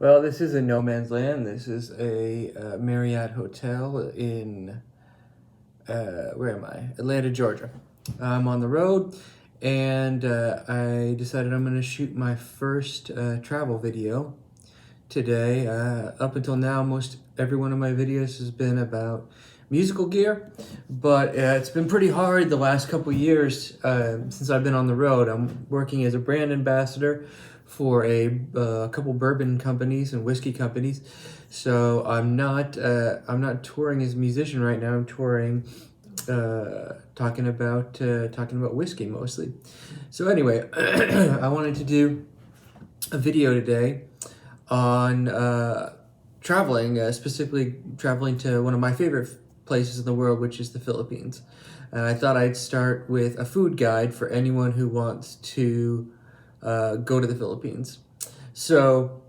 Well, this is a no man's land. This is a Marriott hotel in, where am I? Atlanta, Georgia. I'm on the road and I decided I'm going to shoot my first travel video today. Up until now, most every one of my videos has been about musical gear, but it's been pretty hard the last couple years since I've been on the road. I'm working as a brand ambassador for a couple bourbon companies and whiskey companies, so I'm not touring as a musician right now. I'm touring talking about whiskey mostly. So anyway, I wanted to do a video today on traveling, specifically traveling to one of my favorite places in the world, which is the Philippines. I thought I'd start with a food guide for anyone who wants to go to the Philippines. So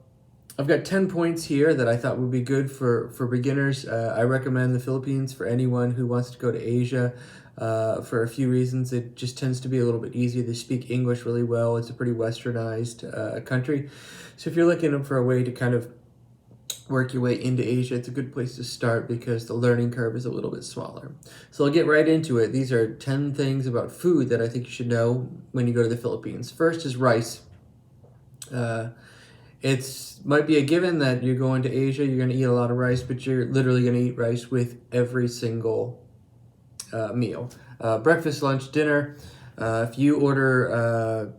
I've got 10 points here that I thought would be good for beginners. I recommend the Philippines for anyone who wants to go to Asia for a few reasons. It just tends to be a little bit easier. They speak English really well. It's a pretty westernized country. So if you're looking for a way to kind of work your way into Asia, it's a good place to start because the learning curve is a little bit smaller. So I'll get right into it. These are 10 things about food that I think you should know when you go to the Philippines. First is rice. It's might be a given that you're going to Asia, you're going to eat a lot of rice, but you're literally going to eat rice with every single meal. Breakfast, lunch, dinner. If you order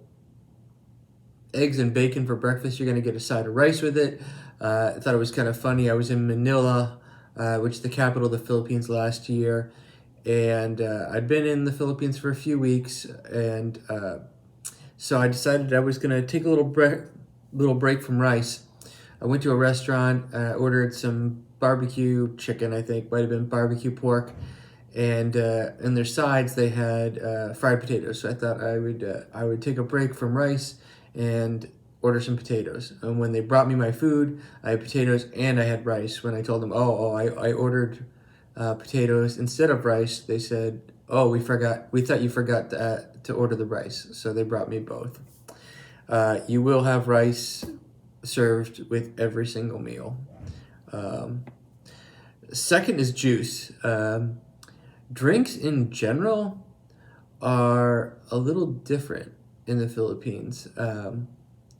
eggs and bacon for breakfast, you're going to get a side of rice with it. I thought it was kind of funny. I was in Manila, which is the capital of the Philippines, last year, and I'd been in the Philippines for a few weeks, and so I decided I was going to take a little break from rice. I went to a restaurant, ordered some barbecue chicken, I think, might have been barbecue pork, and in their sides they had fried potatoes. So I thought I would take a break from rice and order some potatoes. And when they brought me my food, I had potatoes and I had rice. When I told them, I ordered potatoes instead of rice, they said, "Oh, we thought you forgot to order the rice." So they brought me both. You will have rice served with every single meal. Um, Second is juice. Drinks in general are a little different in the Philippines.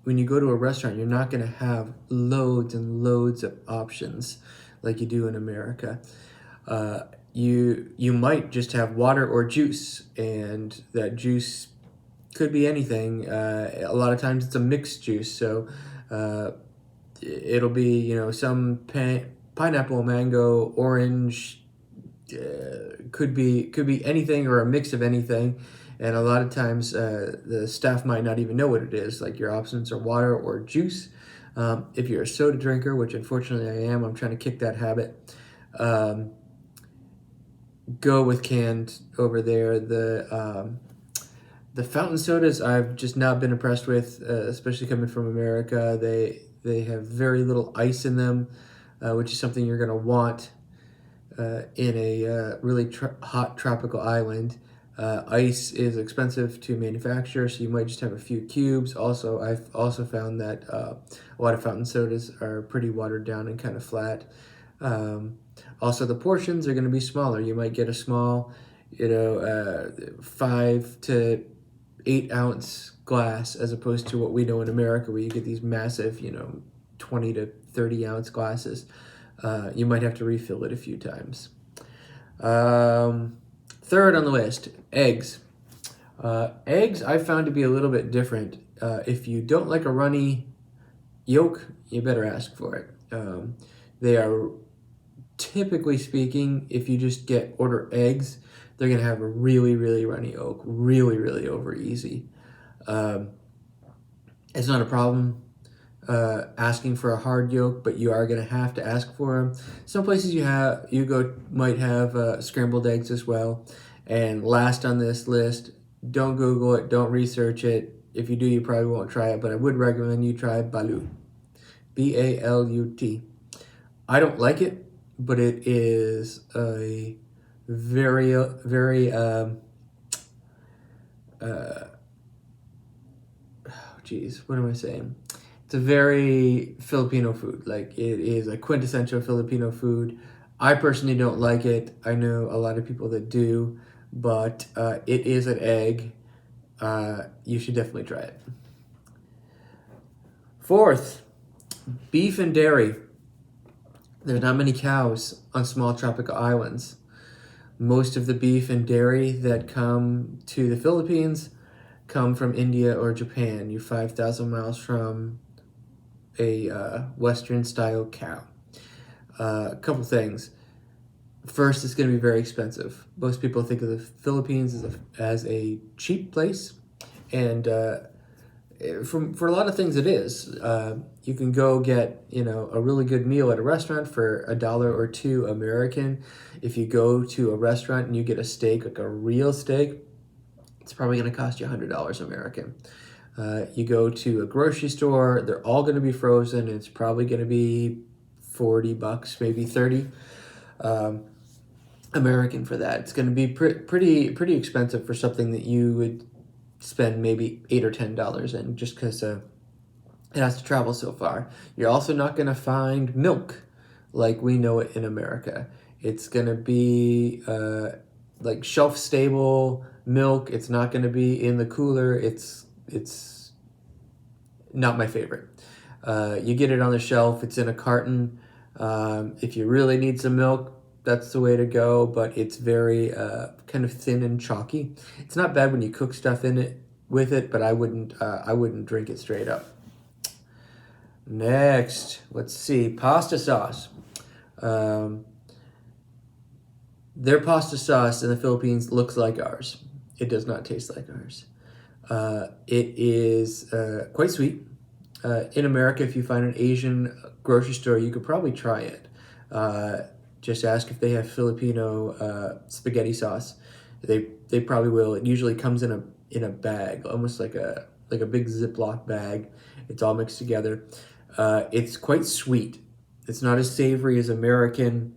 When you go to a restaurant, you're not going to have loads and loads of options like you do in America. You might just have water or juice, and that juice could be anything. A lot of times it's a mixed juice, so it'll be some pineapple, mango, orange. Could be anything or a mix of anything, and a lot of times the staff might not even know what it is. Like, your options are water or juice. If you're a soda drinker, which unfortunately I am, I'm trying to kick that habit. Go with canned over there. The fountain sodas I've just not been impressed with, especially coming from America. They have very little ice in them, which is something you're going to want in a really hot tropical island. Ice is expensive to manufacture, so you might just have a few cubes. Also, I've also found that a lot of fountain sodas are pretty watered down and kind of flat. Also, the portions are going to be smaller. You might get a small, 5 to 8 ounce glass, as opposed to what we know in America, where you get these massive, 20 to 30 ounce glasses. You might have to refill it a few times. Third on the list, eggs. Eggs I found to be a little bit different. If you don't like a runny yolk, you better ask for it. They are, typically speaking, if you just order eggs, they're going to have a really, really runny yolk, really, really over easy. It's not a problem asking for a hard yolk, but you are going to have to ask for them. Some places might have scrambled eggs as well. And last on this list, don't Google it, don't research it. If you do, you probably won't try it, but I would recommend you try balut. Balut. I don't like it, but it is a very, very, what am I saying? It's a very Filipino food. Like, it is a quintessential Filipino food. I personally don't like it. I know a lot of people that do, but it is an egg. You should definitely try it. Fourth, beef and dairy. There's not many cows on small tropical islands. Most of the beef and dairy that come to the Philippines come from India or Japan. You're 5,000 miles from a Western style cow. A couple things. First, it's going to be very expensive. Most people think of the Philippines as a cheap place, and for a lot of things it is. You can go get a really good meal at a restaurant for $1 or $2 American. If you go to a restaurant and you get a steak, like a real steak, it's probably going to cost you $100 American. You go to a grocery store, they're all going to be frozen. It's probably going to be $40, maybe 30 American for that. It's going to be pretty expensive for something that you would spend maybe $8 or $10 in, just because it has to travel so far. You're also not going to find milk like we know it in America. It's going to be like shelf stable milk. It's not going to be in the cooler. It's not my favorite. You get it on the shelf. It's in a carton. If you really need some milk, that's the way to go, but it's very kind of thin and chalky. It's not bad when you cook stuff in it with it, but I wouldn't drink it straight up. Next, let's see, pasta sauce. Their pasta sauce in the Philippines looks like ours. It does not taste like ours. It is quite sweet. In America, if you find an Asian grocery store, you could probably try it. Just ask if they have Filipino spaghetti sauce. They probably will. It usually comes in a bag, almost like a big Ziploc bag. It's all mixed together. It's quite sweet. It's not as savory as American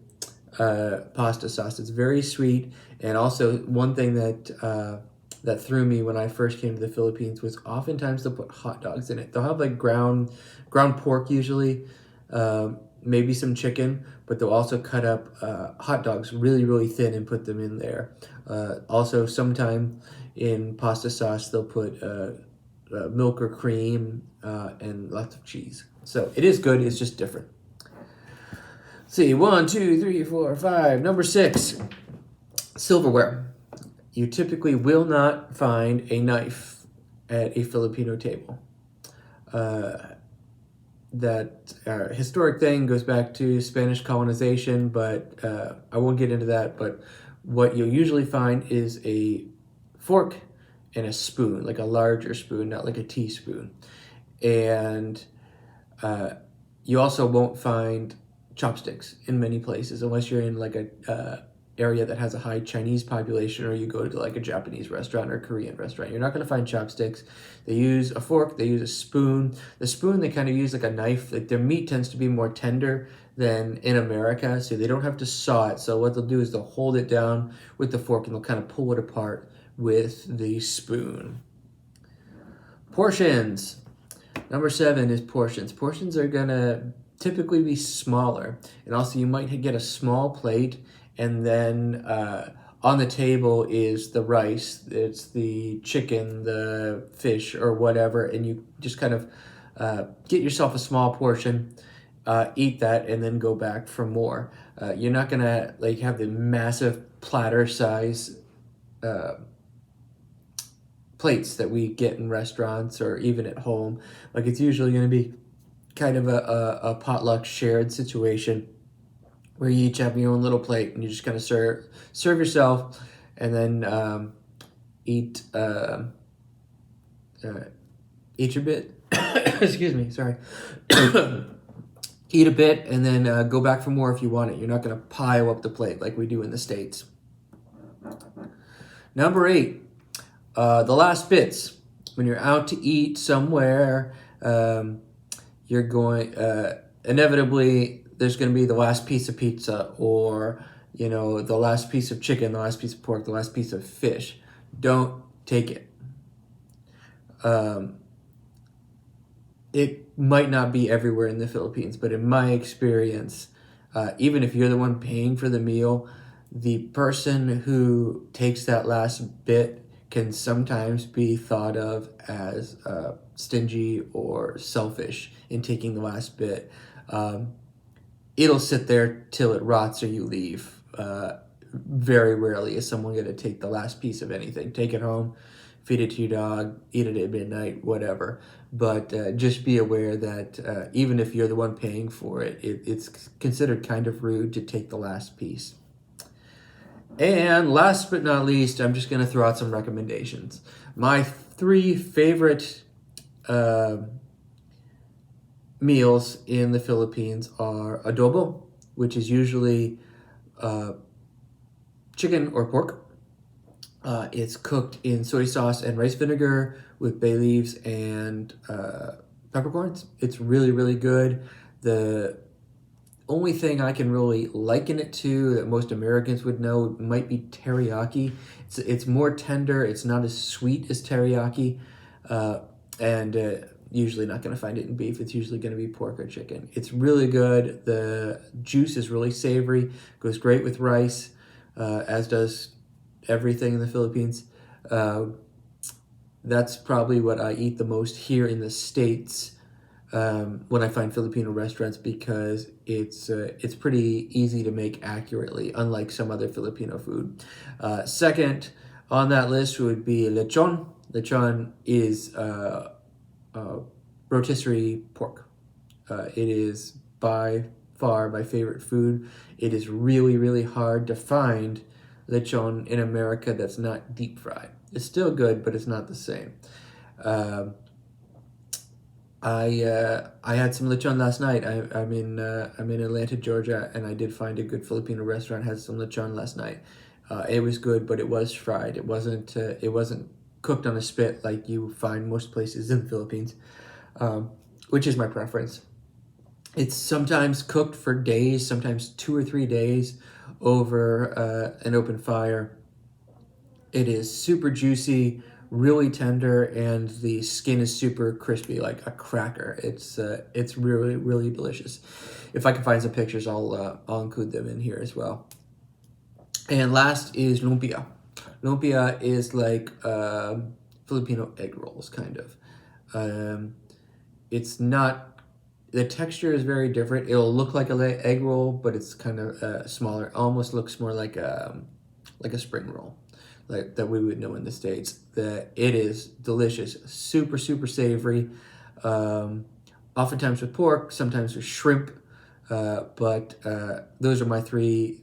pasta sauce. It's very sweet. And also, one thing that threw me when I first came to the Philippines was oftentimes they'll put hot dogs in it. They'll have like ground pork usually, maybe some chicken, but they'll also cut up hot dogs really, really thin and put them in there. Also, sometime in pasta sauce, they'll put milk or cream and lots of cheese. So it is good, it's just different. Let's see, 1, 2, 3, 4, 5. Number 6, silverware. You typically will not find a knife at a Filipino table. That historic thing goes back to Spanish colonization, but I won't get into that. But what you'll usually find is a fork and a spoon, like a larger spoon, not like a teaspoon. And you also won't find chopsticks in many places unless you're in like a area that has a high Chinese population, or you go to like a Japanese restaurant or Korean restaurant. You're not going to find chopsticks. They use a fork, they use a spoon. The spoon, they kind of use like a knife. Like their meat tends to be more tender than in America, so they don't have to saw it. So what they'll do is they'll hold it down with the fork and they'll kind of pull it apart with the spoon. Portions. Number 7 is portions. Portions are going to typically be smaller, and also you might get a small plate, and then on the table is the rice, it's the chicken, the fish, or whatever, and you just kind of get yourself a small portion, eat that, and then go back for more. You're not gonna like have the massive platter size plates that we get in restaurants or even at home. Like it's usually gonna be kind of a potluck shared situation where you each have your own little plate and you just kind of serve yourself, and then eat your bit. Excuse me, sorry. Eat a bit and then go back for more if you want it. You're not going to pile up the plate like we do in the States. Number 8, the last bits. When you're out to eat somewhere, you're going inevitably there's going to be the last piece of pizza, or the last piece of chicken, the last piece of pork, the last piece of fish. Don't take it. it might not be everywhere in the Philippines, but in my experience, even if you're the one paying for the meal, the person who takes that last bit can sometimes be thought of as stingy or selfish in taking the last bit. Um, it'll sit there till it rots or you leave. Very rarely is someone going to take the last piece of anything, take it home, feed it to your dog, eat it at midnight, whatever. But just be aware that even if you're the one paying for it, it's considered kind of rude to take the last piece. And last but not least, I'm just going to throw out some recommendations. My 3 favorite uh, meals in the Philippines are adobo, which is usually chicken or pork. It's cooked in soy sauce and rice vinegar with bay leaves and peppercorns. It's really, really good. The only thing I can really liken it to that most Americans would know might be teriyaki. It's more tender. It's not as sweet as teriyaki, and usually not going to find it in beef. It's usually going to be pork or chicken. It's really good. The juice is really savory. Goes great with rice, as does everything in the Philippines. That's probably what I eat the most here in the States. When I find Filipino restaurants, because it's pretty easy to make accurately, unlike some other Filipino food. Second on that list would be lechon. Lechon is rotisserie pork. It is by far my favorite food. It is really, really hard to find lechon in America that's not deep fried. It's still good, but it's not the same. I had some lechon last night. I'm in Atlanta, Georgia, and I did find a good Filipino restaurant. Had some lechon last night. It was good, but it was fried. It wasn't cooked on a spit like you find most places in the Philippines, which is my preference. It's sometimes cooked for days, sometimes 2 or 3 days over an open fire. It is super juicy, really tender, and the skin is super crispy, like a cracker. It's really, really delicious. If I can find some pictures, I'll include them in here as well. And last is lumpia. Lumpia is like Filipino egg rolls, kind of. It's not. The texture is very different. It'll look like an egg roll, but it's kind of smaller. Almost looks more like a spring roll, like that we would know in the States. That it is delicious, super, super savory. Oftentimes with pork, sometimes with shrimp, but those are my 3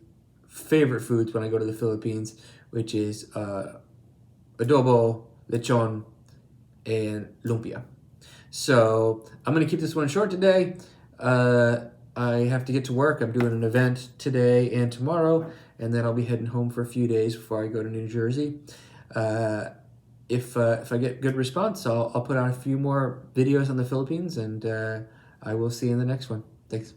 favorite foods when I go to the Philippines, which is adobo, lechon, and lumpia. So I'm going to keep this one short today. I have to get to work. I'm doing an event today and tomorrow, and then I'll be heading home for a few days before I go to New Jersey. If I get good response, I'll put out a few more videos on the Philippines, and I will see you in the next one. Thanks.